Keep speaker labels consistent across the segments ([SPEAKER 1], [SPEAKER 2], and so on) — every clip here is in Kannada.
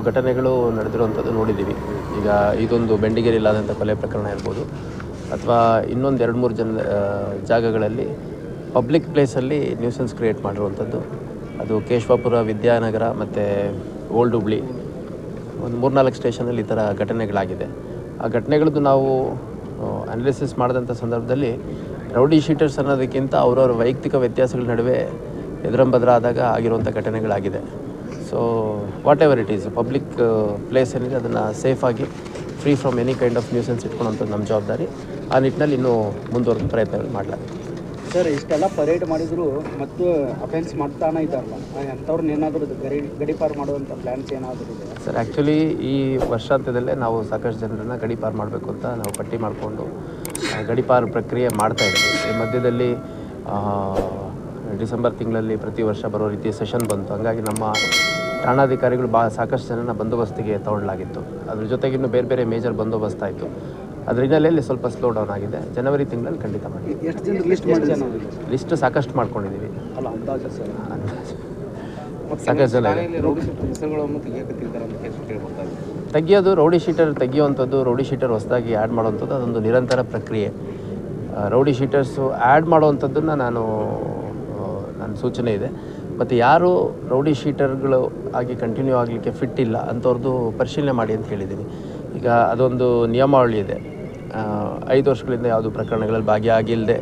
[SPEAKER 1] ಘಟನೆಗಳು ನಡೆದಿರುವಂಥದ್ದು ನೋಡಿದ್ದೀವಿ. ಈಗ ಇದೊಂದು ಬೆಂಡಿಗೇರಿಲಾದಂಥ ಕೊಲೆ ಪ್ರಕರಣ ಇರ್ಬೋದು, ಅಥವಾ ಇನ್ನೊಂದು 2-3 ಜಾಗಗಳಲ್ಲಿ ಪಬ್ಲಿಕ್ ಪ್ಲೇಸಲ್ಲಿ ನ್ಯೂಸೆನ್ಸ್ ಕ್ರಿಯೇಟ್ ಮಾಡಿರುವಂಥದ್ದು. ಅದು ಕೇಶವಾಪುರ, ವಿದ್ಯಾನಗರ ಮತ್ತು ಓಲ್ಡ್ ಹುಬ್ಳಿ, ಒಂದು 3-4 ಸ್ಟೇಷನಲ್ಲಿ ಈ ಥರ ಘಟನೆಗಳಾಗಿದೆ. ಆ ಘಟನೆಗಳದ್ದು ನಾವು ಅನಾಲಿಸಿಸ್ ಮಾಡಿದಂಥ ಸಂದರ್ಭದಲ್ಲಿ ರೌಡಿ ಶೀಟರ್ಸ್ ಅನ್ನೋದಕ್ಕಿಂತ ಅವರವ್ರ ವೈಯಕ್ತಿಕ ವ್ಯತ್ಯಾಸಗಳ ನಡುವೆ ಎದುರಂಬದ್ರ ಆದಾಗ ಆಗಿರುವಂಥ ಘಟನೆಗಳಾಗಿದೆ. So whatever it is, public place ಏನಿದೆ ಅದನ್ನು ಸೇಫಾಗಿ free from any kind of nuisance ಇಟ್ಕೊಳ್ಳೋಂಥದ್ದು ನಮ್ಮ ಜವಾಬ್ದಾರಿ. ಆ ನಿಟ್ಟಿನಲ್ಲಿ ಇನ್ನೂ ಮುಂದುವರೆದ ಪ್ರಯತ್ನಗಳು ಮಾಡಲಾಗಿದೆ.
[SPEAKER 2] ಸರ್, ಇಷ್ಟೆಲ್ಲ ಪರೇಡ್ ಮಾಡಿದ್ರು ಮತ್ತು ಅಫೆನ್ಸ್ ಮಾಡ್ತಾನೆ ಇದ್ದಾರಲ್ಲ, ಅಂಥವ್ರನ್ನ ಏನಾದರೂ ಗಡೀಪಾರು ಮಾಡುವಂಥ ಪ್ಲ್ಯಾನ್ಸ್ ಏನಾದರೂ ಇದೆ
[SPEAKER 1] ಸರ್? ಆ್ಯಕ್ಚುಲಿ ಈ ವರ್ಷಾಂತ್ಯದಲ್ಲೇ ನಾವು ಸಾಕಷ್ಟು ಜನರನ್ನು ಗಡೀಪಾರು ಮಾಡಬೇಕು ಅಂತ ನಾವು ಪಟ್ಟಿ ಮಾಡಿಕೊಂಡು ಗಡೀಪಾರು ಪ್ರಕ್ರಿಯೆ ಮಾಡ್ತಾಯಿದ್ವಿ. ಈ ಮಧ್ಯದಲ್ಲಿ ಡಿಸೆಂಬರ್ ತಿಂಗಳಲ್ಲಿ ಪ್ರತಿ ವರ್ಷ ಬರೋ ರೀತಿ ಸೆಷನ್ ಬಂತು. ಹಾಗಾಗಿ ನಮ್ಮ ಠಾಣಾಧಿಕಾರಿಗಳು ಸಾಕಷ್ಟು ಜನನ ಬಂದೋಬಸ್ತಿಗೆ ತಗೊಳ್ಳಲಾಗಿತ್ತು. ಅದ್ರ ಜೊತೆಗೆ ಇನ್ನೂ ಬೇರೆ ಬೇರೆ ಮೇಜರ್ ಬಂದೋಬಸ್ತ್ ಆಯಿತು. ಅದ್ರ ಹಿನ್ನೆಲೆಯಲ್ಲಿ ಸ್ವಲ್ಪ ಸ್ಲೋ ಡೌನ್ ಆಗಿದೆ. ಜನವರಿ ತಿಂಗಳಲ್ಲಿ ಖಂಡಿತ ಮಾಡಿ. ಲಿಸ್ಟ್ ಸಾಕಷ್ಟು ಮಾಡ್ಕೊಂಡಿದ್ದೀವಿ. ಸಾಕಷ್ಟು ಜನ ತೆಗಿಯೋದು, ರೌಡಿ ಶೀಟರ್ ತೆಗಿಯುವಂಥದ್ದು, ರೌಡಿ ಶೀಟರ್ ಹೊಸದಾಗಿ ಆ್ಯಡ್ ಮಾಡುವಂಥದ್ದು ಅದೊಂದು ನಿರಂತರ ಪ್ರಕ್ರಿಯೆ. ರೌಡಿ ಶೀಟರ್ಸು ಆ್ಯಡ್ ಮಾಡುವಂಥದ್ದನ್ನು ನನ್ನ ಸೂಚನೆ ಇದೆ. ಮತ್ತು ಯಾರು ರೌಡಿ ಶೀಟರ್ಗಳು ಆಗಿ ಕಂಟಿನ್ಯೂ ಆಗಲಿಕ್ಕೆ ಫಿಟ್ ಇಲ್ಲ ಅಂಥವ್ರದ್ದು ಪರಿಶೀಲನೆ ಮಾಡಿ ಅಂತ ಹೇಳಿದ್ದೀನಿ. ಈಗ ಅದೊಂದು ನಿಯಮಾವಳಿ ಇದೆ. 5 ವರ್ಷಗಳಿಂದ ಯಾವುದು ಪ್ರಕರಣಗಳಲ್ಲಿ ಭಾಗಿಯಾಗಿಲ್ಲದೆ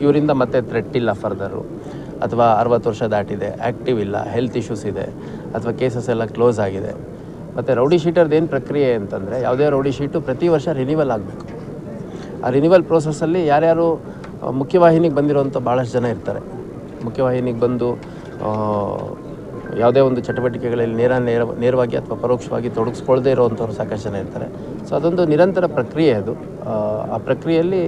[SPEAKER 1] ಇವರಿಂದ ಮತ್ತೆ ಥ್ರೆಟ್ ಇಲ್ಲ ಫರ್ದರು, ಅಥವಾ 60 ವರ್ಷ ದಾಟಿದೆ, ಆ್ಯಕ್ಟಿವ್ ಇಲ್ಲ, ಹೆಲ್ತ್ ಇಶ್ಯೂಸ್ ಇದೆ, ಅಥವಾ ಕೇಸಸ್ ಎಲ್ಲ ಕ್ಲೋಸ್ ಆಗಿದೆ. ಮತ್ತು ರೌಡಿ ಶೀಟರ್ದು ಏನು ಪ್ರಕ್ರಿಯೆ ಅಂತಂದರೆ, ಯಾವುದೇ ರೌಡಿ ಶೀಟು ಪ್ರತಿ ವರ್ಷ ರಿನಿವಲ್ ಆಗಬೇಕು. ಆ ರಿನಿವಲ್ ಪ್ರೋಸೆಸ್ಸಲ್ಲಿ ಯಾರ್ಯಾರು ಮುಖ್ಯವಾಹಿನಿಗೆ ಬಂದಿರೋಂಥ ಭಾಳಷ್ಟು ಜನ ಇರ್ತಾರೆ. ಮುಖ್ಯವಾಹಿನಿಗೆ ಬಂದು ಯಾವುದೇ ಒಂದು ಚಟುವಟಿಕೆಗಳಲ್ಲಿ ನೇರವಾಗಿ ಅಥವಾ ಪರೋಕ್ಷವಾಗಿ ತೊಡಗಿಸ್ಕೊಳ್ಳದೇ ಇರೋವಂಥವ್ರು ಸಾಕಷ್ಟು ಜನ ಇರ್ತಾರೆ. ಸೊ ಅದೊಂದು ನಿರಂತರ ಪ್ರಕ್ರಿಯೆ ಅದು. ಆ ಪ್ರಕ್ರಿಯೆಯಲ್ಲಿ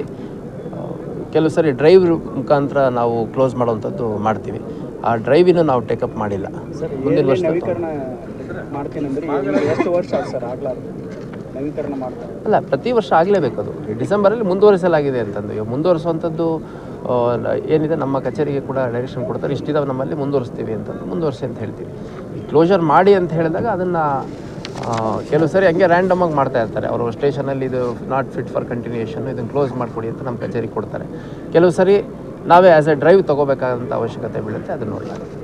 [SPEAKER 1] ಕೆಲವು ಸರಿ ಡ್ರೈವ್ ಮುಖಾಂತರ ನಾವು ಕ್ಲೋಸ್ ಮಾಡುವಂಥದ್ದು ಮಾಡ್ತೀವಿ. ಆ ಡ್ರೈವಿನೂ ನಾವು ಟೇಕಪ್ ಮಾಡಿಲ್ಲ. ಮುಂದಿನ ವರ್ಷ ಅಲ್ಲ, ಪ್ರತಿ ವರ್ಷ ಆಗಲೇಬೇಕು. ಅದು ಡಿಸೆಂಬರಲ್ಲಿ ಮುಂದುವರಿಸಲಾಗಿದೆ ಅಂತಂದು. ಈಗ ಮುಂದುವರಿಸುವಂಥದ್ದು ಏನಿದೆ, ನಮ್ಮ ಕಚೇರಿಗೆ ಕೂಡ ಡೈರೆಕ್ಷನ್ ಕೊಡ್ತಾರೆ, ಇಷ್ಟಿದಾವೆ ನಮ್ಮಲ್ಲಿ, ಮುಂದುವರಿಸ್ತೀವಿ ಅಂತಂದು ಮುಂದುವರಿಸಿ ಅಂತ ಹೇಳ್ತೀವಿ. ಈ ಕ್ಲೋಜರ್ ಮಾಡಿ ಅಂತ ಹೇಳಿದಾಗ ಅದನ್ನು ಕೆಲವು ಸರಿ ಹಂಗೆ ರ್ಯಾಂಡಮಾಗಿ ಮಾಡ್ತಾ ಇರ್ತಾರೆ. ಅವರು ಸ್ಟೇಷನಲ್ಲಿ ಇದು ನಾಟ್ ಫಿಟ್ ಫಾರ್ ಕಂಟಿನ್ಯೂಯೇಷನ್, ಇದನ್ನು ಕ್ಲೋಸ್ ಮಾಡಿಕೊಡಿ ಅಂತ ನಮ್ಮ ಕಚೇರಿಗೆ ಕೊಡ್ತಾರೆ. ಕೆಲವು ಸರಿ ನಾವೇ ಆ್ಯಸ್ ಎ ಡ್ರೈವ್ ತೊಗೋಬೇಕಾದಂಥ ಅವಶ್ಯಕತೆ ಬೀಳುತ್ತೆ, ಅದನ್ನು ನೋಡಲಾಗುತ್ತೆ.